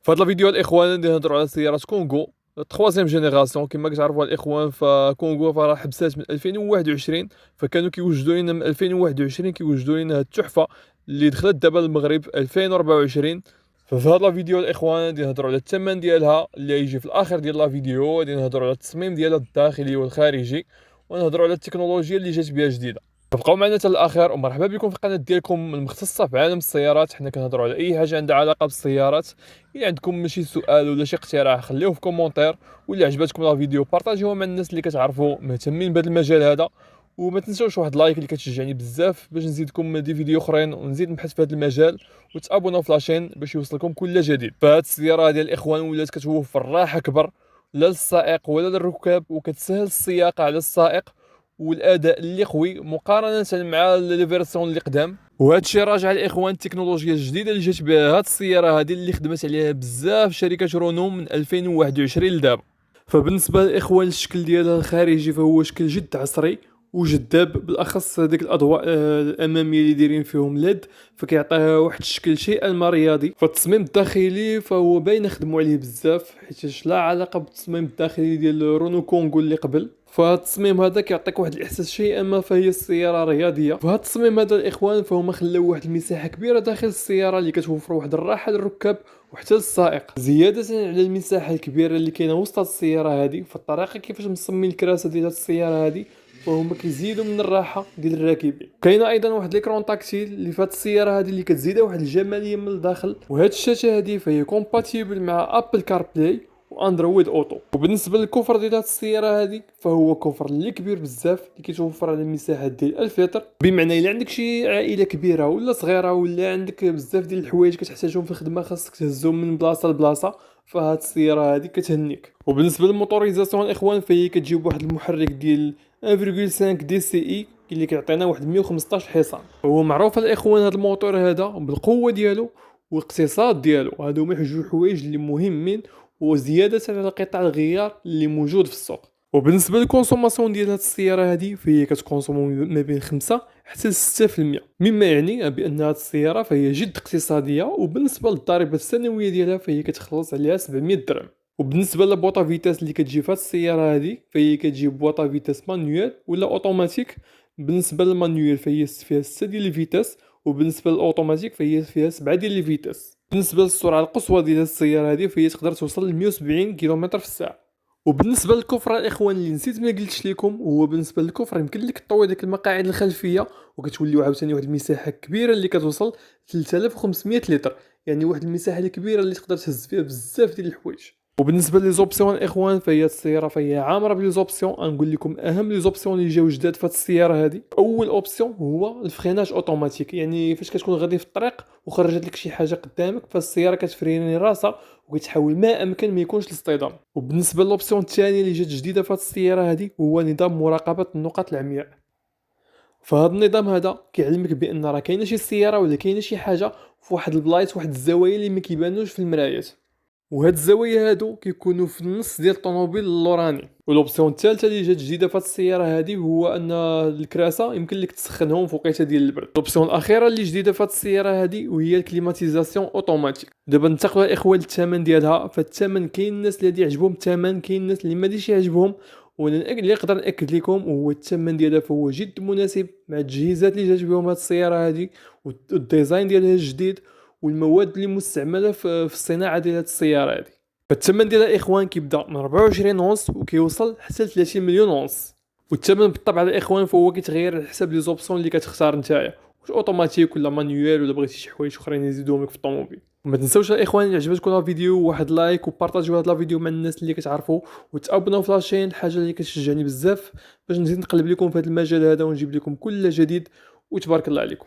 في هذا الفيديو الاخوان ندير نهضروا على سياره كونغو تخوازيام جينيراسيون. كما كتعرفوا الاخوان فكونغو فراه حبسات من 2021، فكانوا كيوجدوا لنا من 2021 كيوجدوا لنا هاد التحفه اللي دخلت دابا المغرب في 2024. ففي هذا الفيديو الاخوان غادي نهضروا على الثمن ديالها اللي يجي في الاخر ديال لا فيديو، غادي نهضروا على التصميم ديالها الداخلي والخارجي، ونهضروا على التكنولوجيا اللي جات بها جديده. فبقاو معنا حتى الاخر، ومرحبا بكم في القناه ديالكم المختصه في عالم السيارات. حنا كنهضروا على اي حاجه عندها علاقه بالسيارات. الا عندكم شي سؤال ولا شي اقتراح خليوه في كومونتير، ولا عجبتكم لا فيديو بارطاجيوها مع الناس اللي كتعرفوا مهتمين بهذا المجال هذا. وما تنساوش واحد لايك اللي كتشجعني بزاف باش نزيدكم دي فيديو اخرين ونزيد نبحث في هذا المجال، وتابوناو في لاشين باش يوصلكم كل جديد. فهاد السياره ديال الاخوان ولات كتوفر راحه اكبر لا للسائق ولا للركاب، وكتسهل السياقه على السائق والاداء اللي قوي مقارنه مع لي فيرسيون اللي قدام. وهذا الشيء راجع الاخوان التكنولوجيا الجديده اللي جات بها هاد السياره هذه اللي خدمت عليها بزاف شركات رونو من 2021 لدابا. فبالنسبه للاخوان الشكل ديالها الخارجي فهو شكل جد عصري وجذاب، بالاخص هذيك الاضواء الاماميه اللي دايرين فيهم ليد فكيعطيها واحد الشكل شيئا ما رياضي. فالتصميم الداخلي فهو باين خدموا عليه بزاف، حيت لا علاقه بالتصميم الداخلي ديال رونو كونغو اللي قبل. فهاد التصميم هذا كيعطيك واحد الاحساس شيئا ما فهي السياره رياضيه. فهاد التصميم هذا الاخوان فهما خلاو واحد المساحه كبيره داخل السياره اللي كتوفر واحد الراحه للركاب وحتى للسائق، زياده على المساحه الكبيره اللي كاينه وسط السياره هذه. فالطريقه كيفاش مصممين الكراسه ديال السياره هذه فهما كيزيدوا من الراحه ديال الراكبين. كاينه ايضا واحد ليكرون تاكتيل اللي فهاد السياره هذه اللي كتزيدها واحد الجماليه من الداخل. وهاد الشاشه هذه فهي كومباتيبل مع ابل كار بلاي واندرويد اوتو. وبالنسبه للكفر ديال هاد السياره هذه فهو كفر اللي كبير بزاف اللي كيتوفر على مساحات ديال 1000 لتر، بمعنى الا عندك شي عائله كبيره ولا صغيره ولا عندك بزاف ديال الحوايج كتحتاجهم في الخدمه خاصك تهزهم من بلاصه لبلاصه، فهاد السياره هذه كتهنيك. وبالنسبه للموتوريزاسيون الاخوان فهي كتجيب واحد المحرك ديال 1.5 دي سي اي اللي كيعطينا واحد 115 حصان. هو معروف الاخوان هذا الموتور هذا بالقوه ديالو والاقتصاد ديالو، هادو هما جوج حوايج اللي مهمين، وزياده على قطع الغيار اللي موجود في السوق. وبالنسبه للكونسوماسيون ديال هذه السياره هذه فهي كتكونسومو ما بين 5 حتى ل 6%، مما يعني بان هذه السياره فهي جد اقتصاديه. وبالنسبه للضريبه السنويه ديالها فهي كتخلص عليها 700 درهم. وبالنسبه للبوطه فيتاس اللي كتجي في هذه السياره هذه فهي كتجي بوطه فيتاس مانيوال ولا اوتوماتيك. بالنسبه للمانيوال فهي فيها 6 ديال الفيتاس، وبالنسبه للاوتوماتيك فهي فيها 7 ديال الفيتاس. بالنسبه للسرعه القصوى ديال السياره هذه فهي تقدر توصل ل 170 كيلومتر في الساعه. وبالنسبه للكفر الاخوان اللي نسيت ما قلتش لكم، هو بالنسبه للكفر يمكن لك تطوي ديك المقاعد الخلفيه وكتوليو عاوتاني واحد المساحه كبيره اللي كتوصل 3500 لتر، يعني واحد المساحه الكبيره اللي تقدر تهز فيها بزاف ديال الحوايج. وبالنسبه لي زوبسيون الاخوان فهي السياره فهي عامره بلي زوبسيون. غنقول لكم اهم لي زوبسيون اللي جاو جداد في هذه السياره هذه. اول اوبسيون هو الفريناج اوتوماتيك، يعني فاش كتكون غادي في الطريق وخرجت لك شي حاجه قدامك فالسياره كتفريني راسها وكتحاول ما امكن ما يكونش الاصطدام. وبالنسبه للوبسيون الثانيه اللي جات جديده في هذه السياره هذه هو نظام مراقبه النقط العمياء. فهذا النظام هذا كيعلمك بان راه كاينه شي سياره ولا كاينه شي حاجه في واحد البلايص، واحد الزوايا اللي ما كيبانوش في المرايات، وهاد الزوايا هادو كيكونوا في النص ديال الطوموبيل اللوراني. والاوبسيون الثالثه اللي جات جديده في هاد السياره هادي هو ان الكراسه يمكن لك تسخنهم في وقيته ديال البرد. الاوبسيون الاخيره اللي جديده في هاد السياره هادي وهي الكليماتيزاسيون اوتوماتيك. دابا ننتقلوا الاخوان للثمن ديالها. فالثمن كاين الناس اللي غادي يعجبهم الثمن، كاين الناس اللي ما غاديش يعجبهم، وانا اللي نقدر ناكد لكم هو الثمن ديالها فهو جد مناسب مع التجهيزات اللي جات بهم هاد السياره هادي والديزاين ديالها الجديد والمواد اللي مستعمله في الصناعه ديال هاد السياره هادي. فالثمن ديالها الاخوان كيبدا من 24 اونص وكيوصل حتى ل 30 مليون اونص. والثمن بالطبع الاخوان فهو كيتغير على حسب لي زوبسيون اللي كتختار نتايا، واش اوتوماتيك ولا مانيوال ولا بغيتي شي حوايج اخرين يزيدوهم لك في الطوموبيل. وما تنساوش الاخوان اللي عجبتكم الفيديو واحد لايك وبارطاجيو هذا الفيديو مع الناس اللي كتعرفوا، وتابوناو في لاشين، الحاجه اللي كتشجعني بزاف باش نزيد نقلب لكم في هذا المجال هذا ونجيب لكم كل جديد. وتبارك الله عليكم.